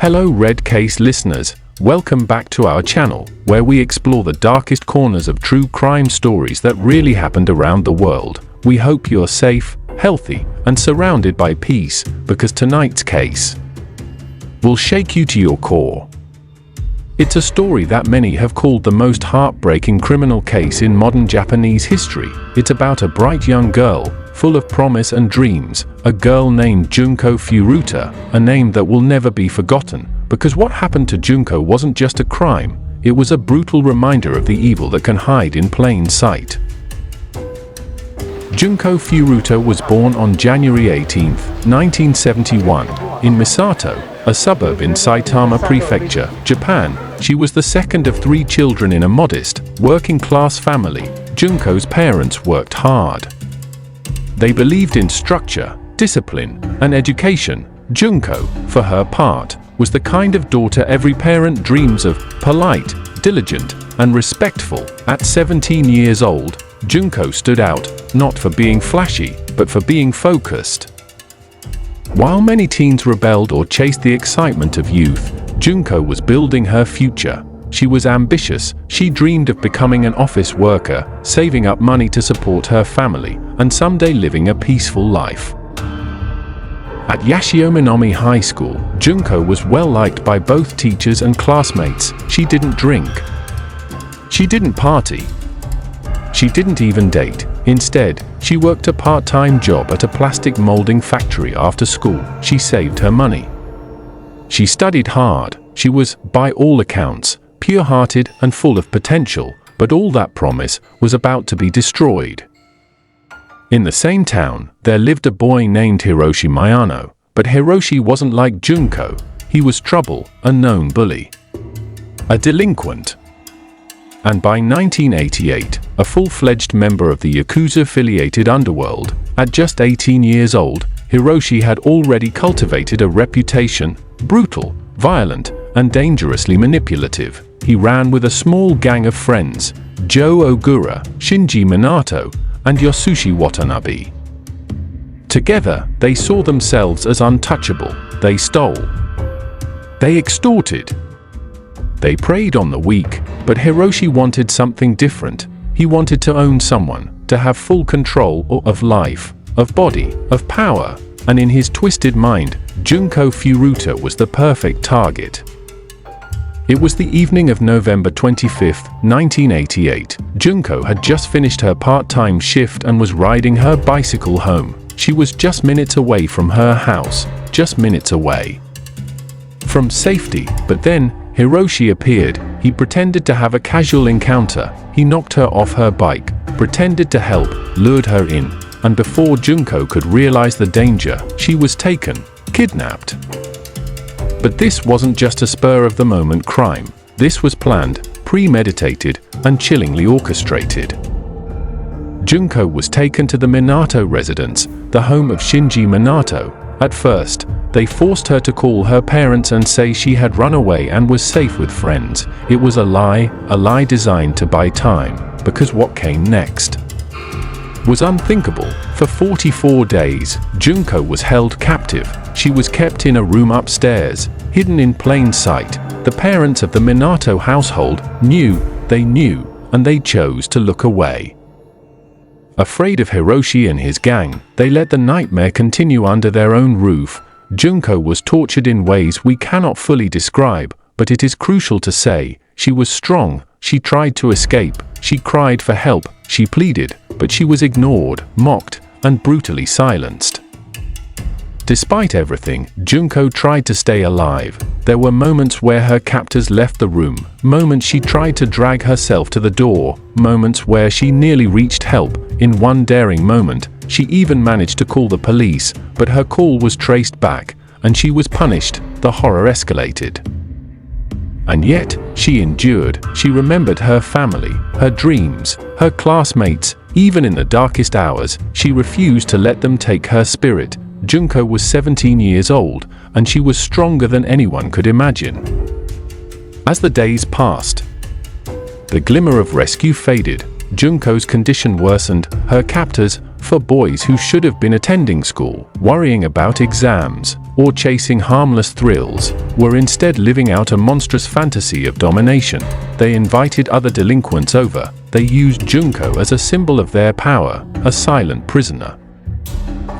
Hello Red Case listeners, welcome back to our channel, where we explore the darkest corners of true crime stories that really happened around the world. We hope you're safe, healthy, and surrounded by peace, because tonight's case will shake you to your core. It's a story that many have called the most heartbreaking criminal case in modern Japanese history. It's about a bright young girl, full of promise and dreams, a girl named Junko Furuta, a name that will never be forgotten, because what happened to Junko wasn't just a crime, it was a brutal reminder of the evil that can hide in plain sight. Junko Furuta was born on January 18, 1971, in Misato, a suburb in Saitama Prefecture, Japan. She was the second of 3 children in a modest, working-class family. Junko's parents worked hard. They believed in structure, discipline, and education. Junko, for her part, was the kind of daughter every parent dreams of: polite, diligent, and respectful. At 17 years old, Junko stood out, not for being flashy, but for being focused. While many teens rebelled or chased the excitement of youth, Junko was building her future. She was ambitious. She dreamed of becoming an office worker, saving up money to support her family, and someday living a peaceful life. At Yashiominami High School, Junko was well liked by both teachers and classmates. She didn't drink. She didn't party. She didn't even date. Instead, she worked a part-time job at a plastic molding factory after school. She saved her money. She studied hard. She was, by all accounts, pure-hearted and full of potential, but all that promise was about to be destroyed. In the same town, there lived a boy named Hiroshi Miyano, but Hiroshi wasn't like Junko. He was trouble, a known bully, a delinquent, and by 1988, a full-fledged member of the Yakuza-affiliated underworld. At just 18 years old, Hiroshi had already cultivated a reputation: brutal, violent, and dangerously manipulative. He ran with a small gang of friends: Joe Ogura, Shinji Minato, and Yosushi Watanabe. Together, they saw themselves as untouchable. They stole. They extorted. They preyed on the weak, but Hiroshi wanted something different. He wanted to own someone, to have full control of life, of body, of power, and in his twisted mind, Junko Furuta was the perfect target. It was the evening of November 25, 1988. Junko had just finished her part-time shift and was riding her bicycle home. She was just minutes away from her house, just minutes away from safety, but then Hiroshi appeared. He pretended to have a casual encounter. He knocked her off her bike, pretended to help, lured her in, and before Junko could realize the danger, she was taken, kidnapped. But this wasn't just a spur-of-the-moment crime. This was planned, premeditated, and chillingly orchestrated. Junko was taken to the Minato residence, the home of Shinji Minato. At first, they forced her to call her parents and say she had run away and was safe with friends. It was a lie designed to buy time, because what came next was unthinkable. For 44 days, Junko was held captive. She was kept in a room upstairs, hidden in plain sight. The parents of the Minato household knew, and they chose to look away. Afraid of Hiroshi and his gang, they let the nightmare continue under their own roof. Junko was tortured in ways we cannot fully describe, but it is crucial to say, she was strong. She tried to escape. She cried for help. She pleaded, but she was ignored, mocked, and brutally silenced. Despite everything, Junko tried to stay alive. There were moments where her captors left the room, moments she tried to drag herself to the door, moments where she nearly reached help. In one daring moment, she even managed to call the police, but her call was traced back, and she was punished. The horror escalated. And yet, she endured. She remembered her family, her dreams, her classmates. Even in the darkest hours, she refused to let them take her spirit. Junko was 17 years old, and she was stronger than anyone could imagine. As the days passed, the glimmer of rescue faded. Junko's condition worsened. Her captors, for boys who should have been attending school, worrying about exams, or chasing harmless thrills, were instead living out a monstrous fantasy of domination. They invited other delinquents over. They used Junko as a symbol of their power, a silent prisoner.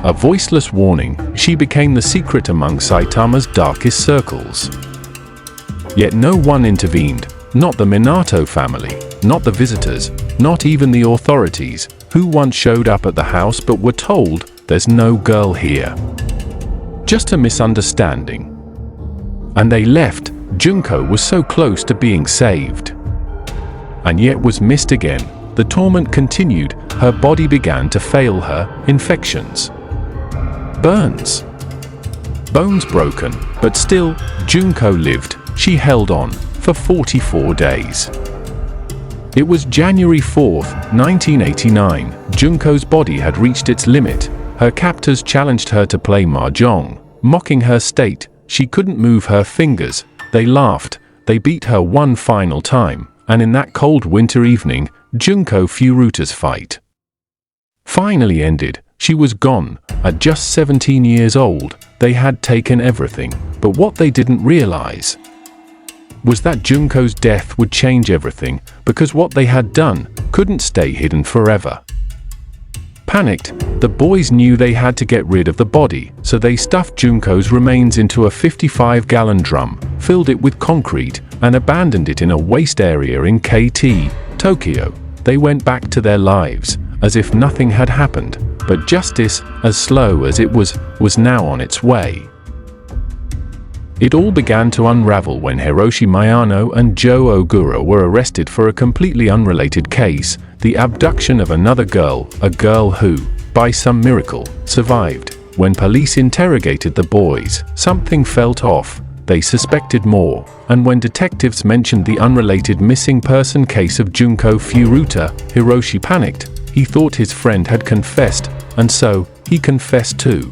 A voiceless warning, she became the secret among Saitama's darkest circles. Yet no one intervened, not the Minato family, not the visitors, not even the authorities, who once showed up at the house but were told, "There's no girl here." Just a misunderstanding. And they left. Junko was so close to being saved. And yet was missed again. The torment continued. Her body began to fail her. Infections. Burns. Bones broken, but still, Junko lived. She held on for 44 days. It was January 4th, 1989. Junko's body had reached its limit. Her captors challenged her to play mahjong, mocking her state. She couldn't move her fingers. They laughed. They beat her one final time, and in that cold winter evening, Junko Furuta's fight finally ended. She was gone. At just 17 years old, they had taken everything. But what they didn't realize was that Junko's death would change everything, because what they had done couldn't stay hidden forever. Panicked, the boys knew they had to get rid of the body, so they stuffed Junko's remains into a 55-gallon drum, filled it with concrete, and abandoned it in a waste area in KT, Tokyo. They went back to their lives, as if nothing had happened, but justice, as slow as it was now on its way. It all began to unravel when Hiroshi Miyano and Joe Ogura were arrested for a completely unrelated case, the abduction of another girl, a girl who, by some miracle, survived. When police interrogated the boys, something felt off. They suspected more, and when detectives mentioned the unrelated missing person case of Junko Furuta, Hiroshi panicked. He thought his friend had confessed, and so, he confessed too.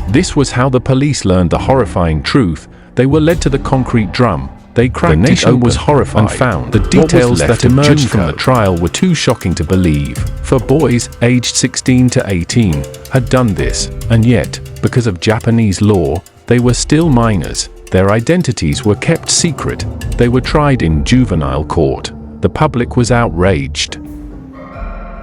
This was how the police learned the horrifying truth. They were led to the concrete drum. They cracked it open, was horrified, and found the details that emerged from the trial were too shocking to believe. For boys aged 16 to 18 had done this, and yet, because of Japanese law, they were still minors. Their identities were kept secret. They were tried in juvenile court. The public was outraged.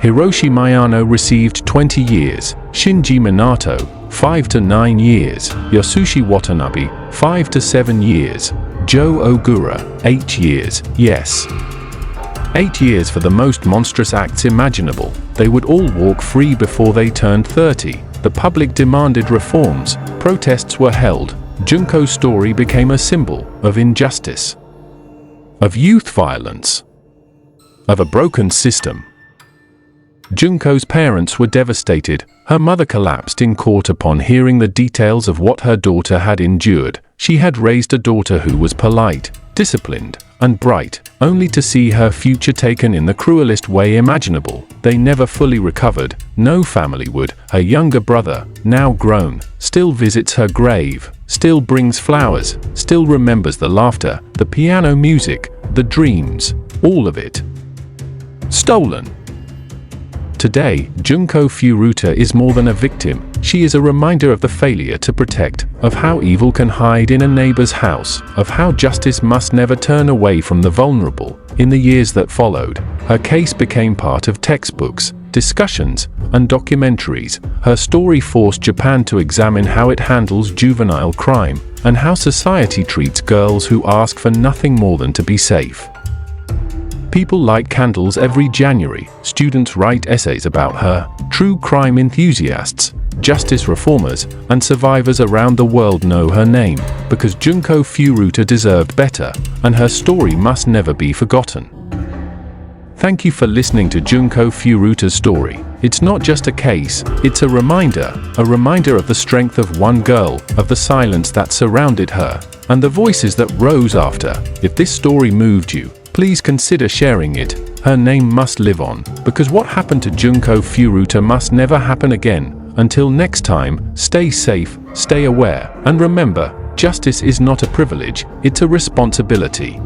Hiroshi Miyano received 20 years, Shinji Minato, 5 to 9 years, Yasushi Watanabe, 5 to 7 years, Joe Ogura, 8 years, yes. 8 years for the most monstrous acts imaginable. They would all walk free before they turned 30. The public demanded reforms, protests were held. Junko's story became a symbol of injustice, of youth violence, of a broken system. Junko's parents were devastated. Her mother collapsed in court upon hearing the details of what her daughter had endured. She had raised a daughter who was polite, disciplined, and bright, only to see her future taken in the cruelest way imaginable. They never fully recovered. No family would. Her younger brother, now grown, still visits her grave, still brings flowers, still remembers the laughter, the piano music, the dreams, all of it stolen. Today, Junko Furuta is more than a victim. She is a reminder of the failure to protect, of how evil can hide in a neighbor's house, of how justice must never turn away from the vulnerable. In the years that followed, her case became part of textbooks, discussions, and documentaries. Her story forced Japan to examine how it handles juvenile crime, and how society treats girls who ask for nothing more than to be safe. People light candles every January. Students write essays about her. True crime enthusiasts, justice reformers, and survivors around the world know her name, because Junko Furuta deserved better, and her story must never be forgotten. Thank you for listening to Junko Furuta's story. It's not just a case, it's a reminder of the strength of one girl, of the silence that surrounded her, and the voices that rose after. If this story moved you, please consider sharing it. Her name must live on, because what happened to Junko Furuta must never happen again. Until next time, stay safe, stay aware, and remember, justice is not a privilege, it's a responsibility.